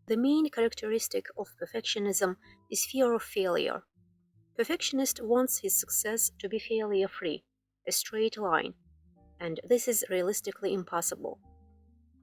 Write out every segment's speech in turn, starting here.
The main characteristic of perfectionism is fear of failure. Perfectionist wants his success to be failure-free, a straight line, and this is realistically impossible.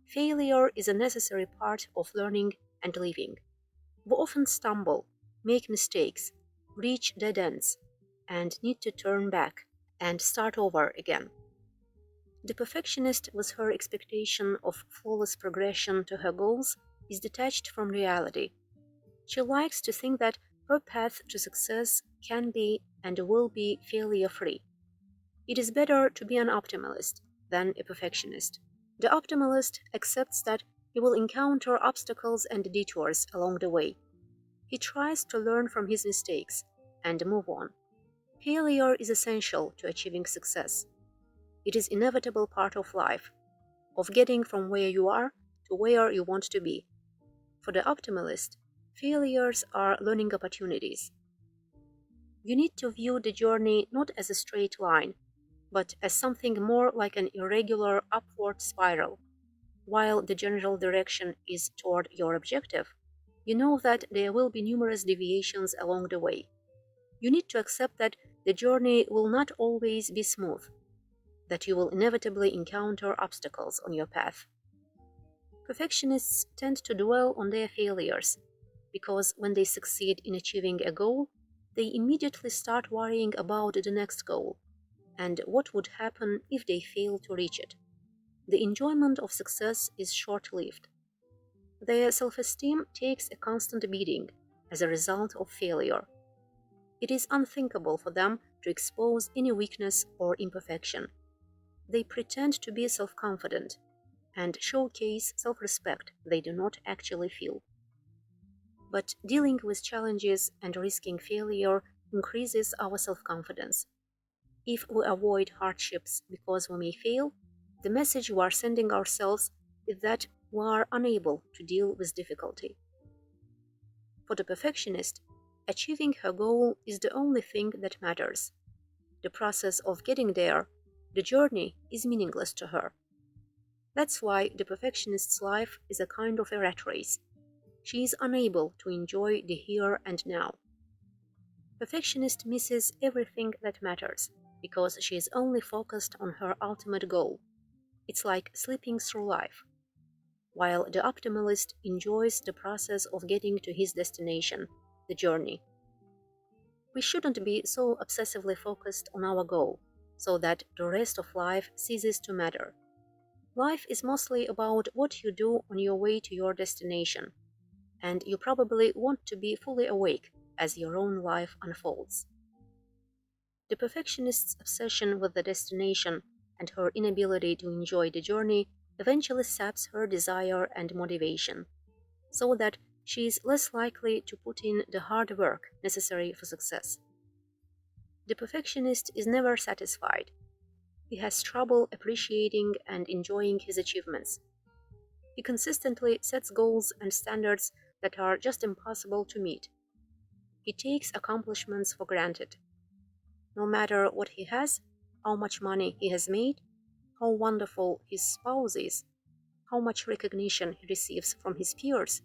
Failure is a necessary part of learning and living. We often stumble, make mistakes, reach dead ends, and need to turn back and start over again. The perfectionist, with her expectation of flawless progression to her goals, is detached from reality. She likes to think that her path to success can be and will be failure-free. It is better to be an optimist than a perfectionist. The optimist accepts that he will encounter obstacles and detours along the way. He tries to learn from his mistakes and move on. Failure is essential to achieving success. It is an inevitable part of life, of getting from where you are to where you want to be. For the optimist, failures are learning opportunities. You need to view the journey not as a straight line, but as something more like an irregular upward spiral. While the general direction is toward your objective, you know that there will be numerous deviations along the way. You need to accept that the journey will not always be smooth, that you will inevitably encounter obstacles on your path. Perfectionists tend to dwell on their failures, because when they succeed in achieving a goal, they immediately start worrying about the next goal and what would happen if they fail to reach it. The enjoyment of success is short-lived. Their self-esteem takes a constant beating as a result of failure. It is unthinkable for them to expose any weakness or imperfection. They pretend to be self-confident and showcase self-respect they do not actually feel. But dealing with challenges and risking failure increases our self-confidence. If we avoid hardships because we may fail, the message we are sending ourselves is that we are unable to deal with difficulty. For the perfectionist, achieving her goal is the only thing that matters. The process of getting there, the journey, is meaningless to her. That's why the perfectionist's life is a kind of a rat race. She is unable to enjoy the here and now. Perfectionist misses everything that matters because she is only focused on her ultimate goal. It's like slipping through life, while the optimalist enjoys the process of getting to his destination, the journey. We shouldn't be so obsessively focused on our goal, so that the rest of life ceases to matter. Life is mostly about what you do on your way to your destination, and you probably want to be fully awake as your own life unfolds. The perfectionist's obsession with the destination and her inability to enjoy the journey eventually saps her desire and motivation, so that she is less likely to put in the hard work necessary for success. The perfectionist is never satisfied. He has trouble appreciating and enjoying his achievements. He consistently sets goals and standards that are just impossible to meet. He takes accomplishments for granted. No matter what he has, how much money he has made, how wonderful his spouse is, how much recognition he receives from his peers,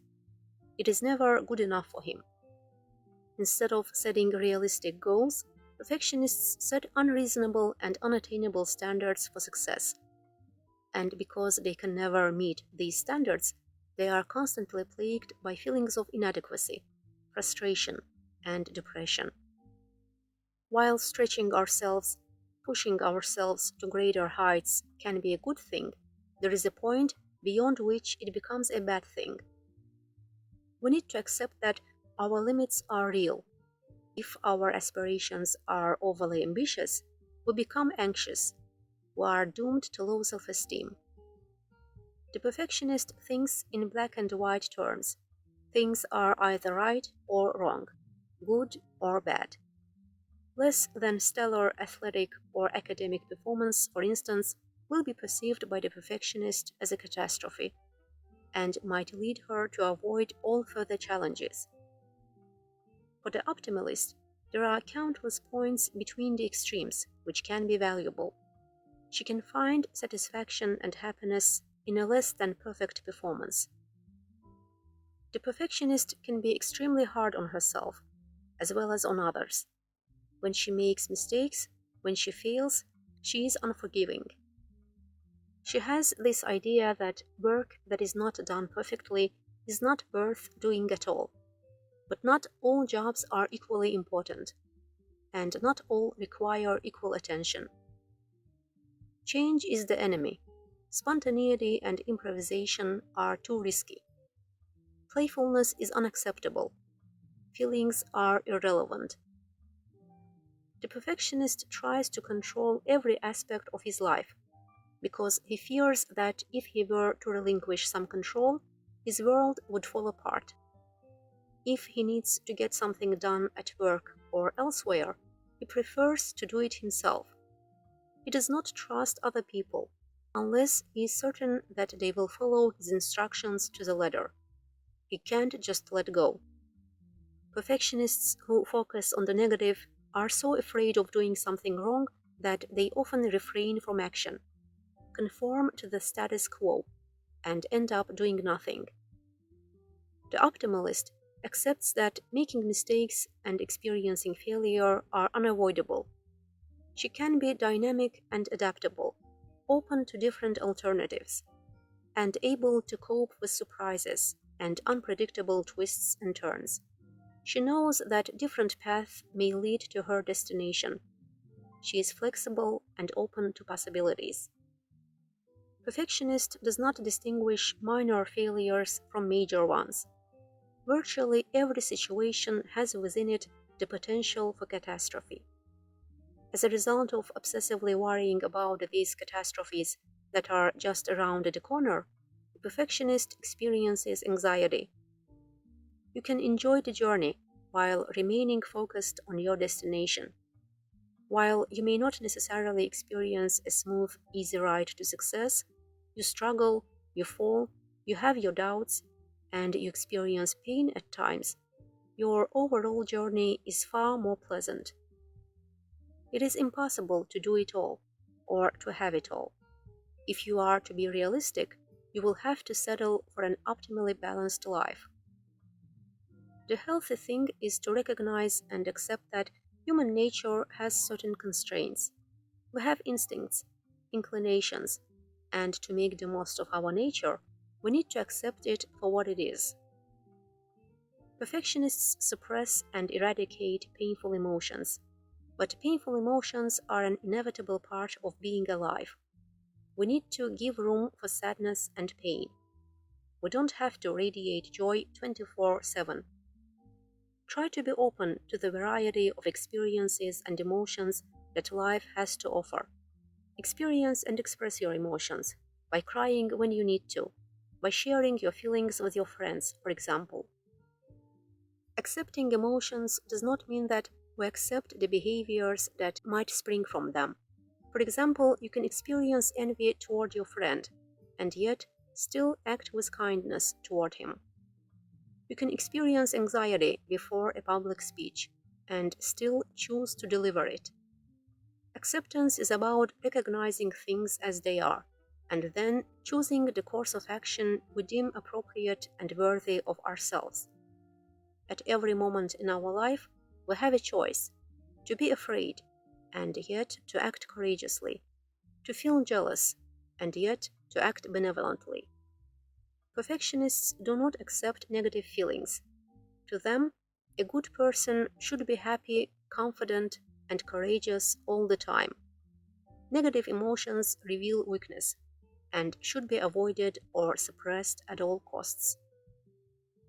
it is never good enough for him. Instead of setting realistic goals, perfectionists set unreasonable and unattainable standards for success. And because they can never meet these standards, they are constantly plagued by feelings of inadequacy, frustration, and depression. While stretching ourselves, pushing ourselves to greater heights can be a good thing, there is a point beyond which it becomes a bad thing. We need to accept that our limits are real. If our aspirations are overly ambitious, we become anxious. We are doomed to low self-esteem. The perfectionist thinks in black and white terms. Things are either right or wrong, good or bad. Less than stellar athletic or academic performance, for instance, will be perceived by the perfectionist as a catastrophe, and might lead her to avoid all further challenges. For the optimalist, there are countless points between the extremes which can be valuable. She can find satisfaction and happiness in a less than perfect performance. The perfectionist can be extremely hard on herself, as well as on others. When she makes mistakes, when she fails, she is unforgiving. She has this idea that work that is not done perfectly is not worth doing at all. But not all jobs are equally important, and not all require equal attention. Change is the enemy. Spontaneity and improvisation are too risky. Playfulness is unacceptable. Feelings are irrelevant. The perfectionist tries to control every aspect of his life because he fears that if he were to relinquish some control, his world would fall apart. If he needs to get something done at work or elsewhere, he prefers to do it himself. He does not trust other people unless he is certain that they will follow his instructions to the letter. He can't just let go. Perfectionists who focus on the negative are so afraid of doing something wrong that they often refrain from action, conform to the status quo, and end up doing nothing. The optimalist accepts that making mistakes and experiencing failure are unavoidable. She can be dynamic and adaptable, open to different alternatives, and able to cope with surprises and unpredictable twists and turns. She knows that different paths may lead to her destination. She is flexible and open to possibilities. Perfectionist does not distinguish minor failures from major ones. Virtually every situation has within it the potential for catastrophe. As a result of obsessively worrying about these catastrophes that are just around the corner, the perfectionist experiences anxiety. You can enjoy the journey while remaining focused on your destination. While you may not necessarily experience a smooth, easy ride to success, you struggle, you fall, you have your doubts, and you experience pain at times. Your overall journey is far more pleasant. It is impossible to do it all, or to have it all. If you are to be realistic, you will have to settle for an optimally balanced life. The healthy thing is to recognize and accept that human nature has certain constraints. We have instincts, inclinations, and to make the most of our nature, we need to accept it for what it is. Perfectionists suppress and eradicate painful emotions, but painful emotions are an inevitable part of being alive. We need to give room for sadness and pain. We don't have to radiate joy 24/7. Try to be open to the variety of experiences and emotions that life has to offer. Experience and express your emotions by crying when you need to, by sharing your feelings with your friends, for example. Accepting emotions does not mean that we accept the behaviors that might spring from them. For example, you can experience envy toward your friend and yet still act with kindness toward him. You can experience anxiety before a public speech and still choose to deliver it. Acceptance is about recognizing things as they are and then choosing the course of action we deem appropriate and worthy of ourselves. At every moment in our life, we have a choice to be afraid and yet to act courageously, to feel jealous and yet to act benevolently. Perfectionists do not accept negative feelings. To them, a good person should be happy, confident, and courageous all the time. Negative emotions reveal weakness and should be avoided or suppressed at all costs.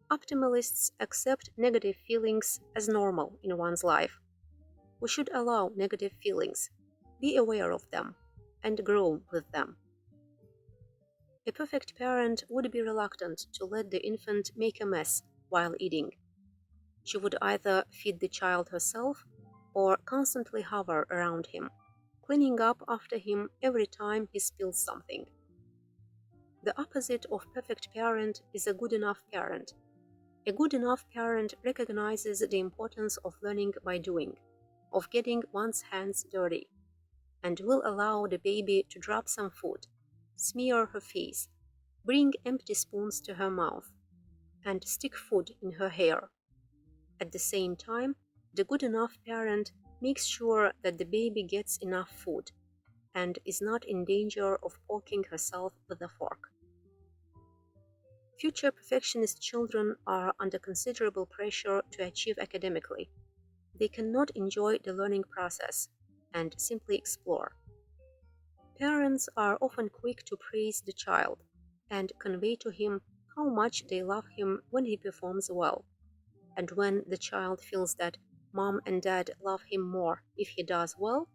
Optimalists accept negative feelings as normal in one's life. We should allow negative feelings, be aware of them, and grow with them. A perfect parent would be reluctant to let the infant make a mess while eating. She would either feed the child herself or constantly hover around him, cleaning up after him every time he spills something. The opposite of perfect parent is a good enough parent. A good enough parent recognizes the importance of learning by doing, of getting one's hands dirty, and will allow the baby to drop some food, smear her face, bring empty spoons to her mouth, and stick food in her hair. At the same time, the good enough parent makes sure that the baby gets enough food and is not in danger of poking herself with a fork. Future perfectionist children are under considerable pressure to achieve academically. They cannot enjoy the learning process and simply explore. Parents are often quick to praise the child and convey to him how much they love him when he performs well. And when the child feels that mom and dad love him more if he does well,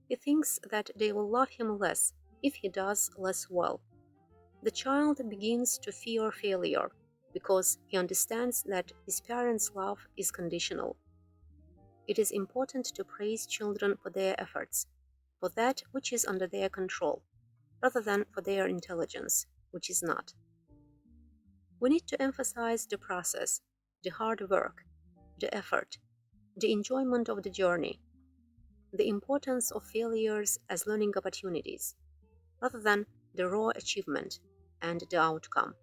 he thinks that they will love him less if he does less well. The child begins to fear failure because he understands that his parents' love is conditional. It is important to praise children for their efforts, for that which is under their control, rather than for their intelligence, which is not. We need to emphasize the process, the hard work, the effort, the enjoyment of the journey, the importance of failures as learning opportunities, rather than the raw achievement and the outcome.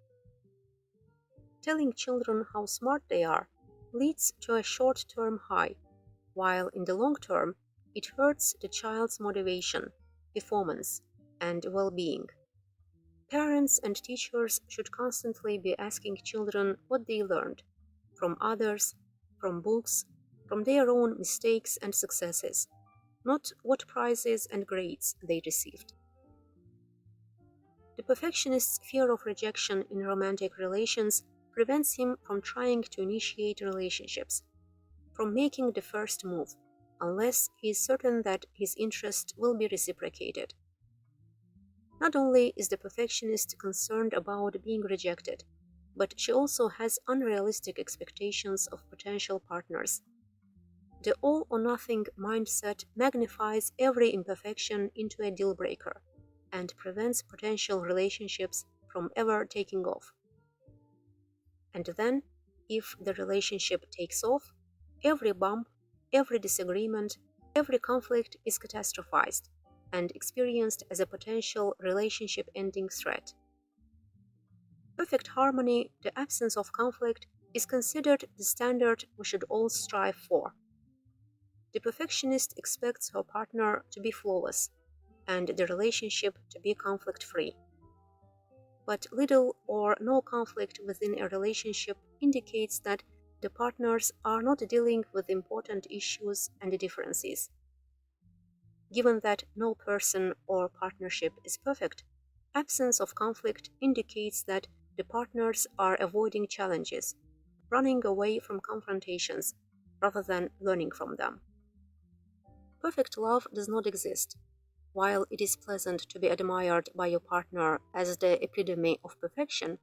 Telling children how smart they are leads to a short-term high, while in the long term, it hurts the child's motivation, performance, and well-being. Parents and teachers should constantly be asking children what they learned from others, from books, from their own mistakes and successes, not what prizes and grades they received. The perfectionist's fear of rejection in romantic relations prevents him from trying to initiate relationships, from making the first move, unless he is certain that his interest will be reciprocated. Not only is the perfectionist concerned about being rejected, but she also has unrealistic expectations of potential partners. The all or nothing mindset magnifies every imperfection into a deal breaker and prevents potential relationships from ever taking off. And then, if the relationship takes off, every bump, every disagreement, every conflict is catastrophized and experienced as a potential relationship ending threat. Perfect harmony, the absence of conflict, is considered the standard we should all strive for. The perfectionist expects her partner to be flawless and the relationship to be conflict-free. But little or no conflict within a relationship indicates that the partners are not dealing with important issues and differences. Given that no person or partnership is perfect, absence of conflict indicates that the partners are avoiding challenges, running away from confrontations, rather than learning from them. Perfect love does not exist. While it is pleasant to be admired by your partner as the epitome of perfection,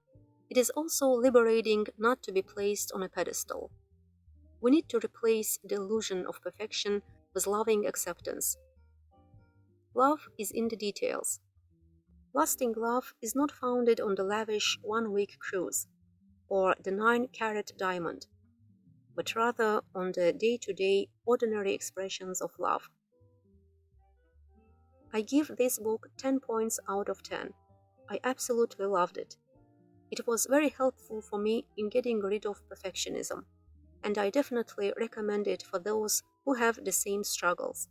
it is also liberating not to be placed on a pedestal. We need to replace the illusion of perfection with loving acceptance. Love is in the details. Lasting love is not founded on the lavish one-week cruise or the 9-carat diamond, but rather on the day-to-day ordinary expressions of love. I give this book 10 points out of 10. I absolutely loved it. It was very helpful for me in getting rid of perfectionism, and I definitely recommend it for those who have the same struggles.